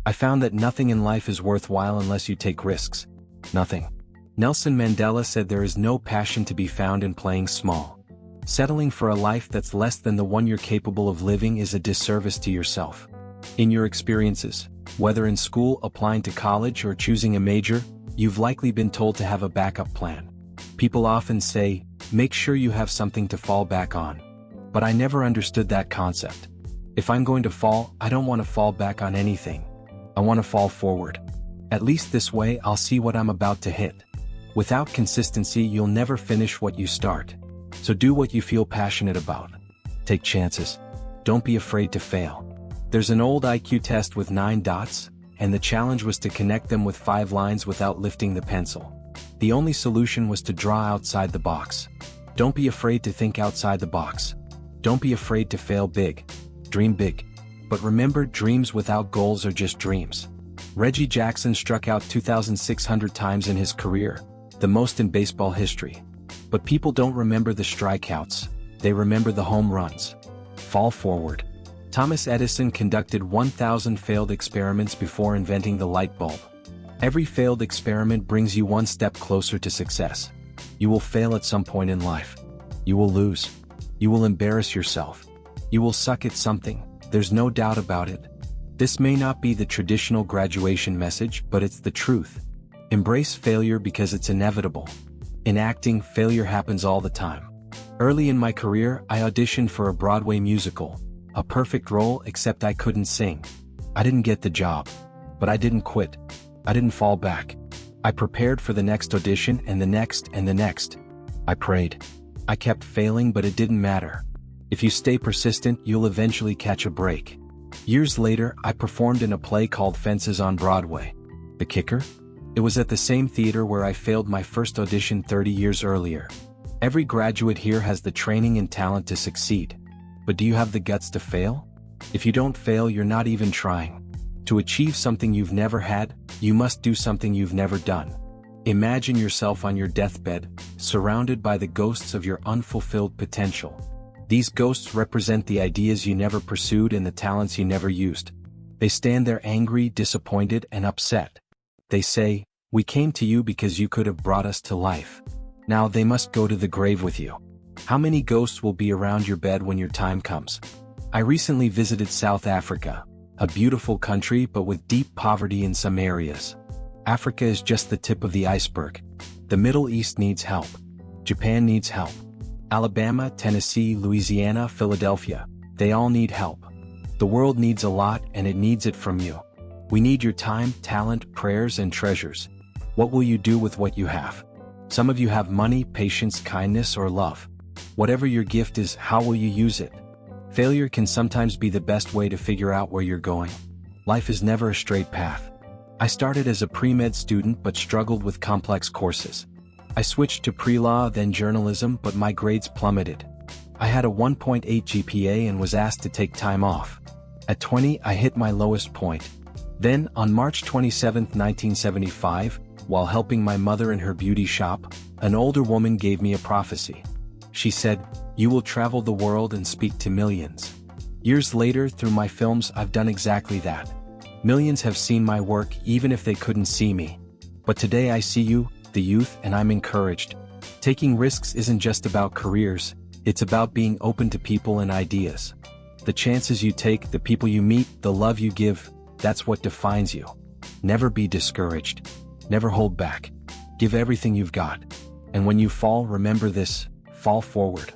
I found that nothing in life is worthwhile unless you take risks. Nothing. Nelson Mandela said there is no passion to be found in playing small. Settling for a life that's less than the one you're capable of living is a disservice to yourself. In your experiences, whether in school, applying to college, or choosing a major, you've likely been told to have a backup plan. People often say, make sure you have something to fall back on. But I never understood that concept. If I'm going to fall, I don't want to fall back on anything. I want to fall forward. At least this way I'll see what I'm about to hit. Without consistency, you'll never finish what you start. So do what you feel passionate about. Take chances. Don't be afraid to fail. There's an old IQ test with 9 dots, and the challenge was to connect them with 5 lines without lifting the pencil. The only solution was to draw outside the box. Don't be afraid to think outside the box. Don't be afraid to fail big. Dream big. But remember, dreams without goals are just dreams. Reggie Jackson struck out 2,600 times in his career, the most in baseball history. But people don't remember the strikeouts, they remember the home runs. Fall forward. Thomas Edison conducted 1,000 failed experiments before inventing the light bulb. Every failed experiment brings you one step closer to success. You will fail at some point in life. You will lose. You will embarrass yourself. You will suck at something, there's no doubt about it. This may not be the traditional graduation message, but it's the truth. Embrace failure because it's inevitable. In acting, failure happens all the time. Early in my career, I auditioned for a Broadway musical. A perfect role, except I couldn't sing. I didn't get the job. But I didn't quit. I didn't fall back. I prepared for the next audition and the next and the next. I prayed. I kept failing, but it didn't matter. If you stay persistent, you'll eventually catch a break. Years later, I performed in a play called Fences on Broadway. The kicker? It was at the same theater where I failed my first audition 30 years earlier. Every graduate here has the training and talent to succeed. But do you have the guts to fail? If you don't fail, you're not even trying. To achieve something you've never had, you must do something you've never done. Imagine yourself on your deathbed, surrounded by the ghosts of your unfulfilled potential. These ghosts represent the ideas you never pursued and the talents you never used. They stand there angry, disappointed, and upset. They say, "We came to you because you could have brought us to life. Now they must go to the grave with you." How many ghosts will be around your bed when your time comes? I recently visited South Africa, a beautiful country but with deep poverty in some areas. Africa is just the tip of the iceberg. The Middle East needs help. Japan needs help. Alabama, Tennessee, Louisiana, Philadelphia, they all need help. The world needs a lot, and it needs it from you. We need your time, talent, prayers, and treasures. What will you do with what you have? Some of you have money, patience, kindness, or love. Whatever your gift is, how will you use it? Failure can sometimes be the best way to figure out where you're going. Life is never a straight path. I started as a pre-med student but struggled with complex courses. I switched to pre-law, then journalism, but my grades plummeted. I had a 1.8 GPA and was asked to take time off. At 20, I hit my lowest point. Then, on March 27, 1975, while helping my mother in her beauty shop, an older woman gave me a prophecy. She said, "You will travel the world and speak to millions." Years later, through my films, I've done exactly that. Millions have seen my work even if they couldn't see me. But today I see you, the youth, and I'm encouraged. Taking risks isn't just about careers, it's about being open to people and ideas. The chances you take, the people you meet, the love you give, that's what defines you. Never be discouraged. Never hold back. Give everything you've got. And when you fall, remember this: fall forward.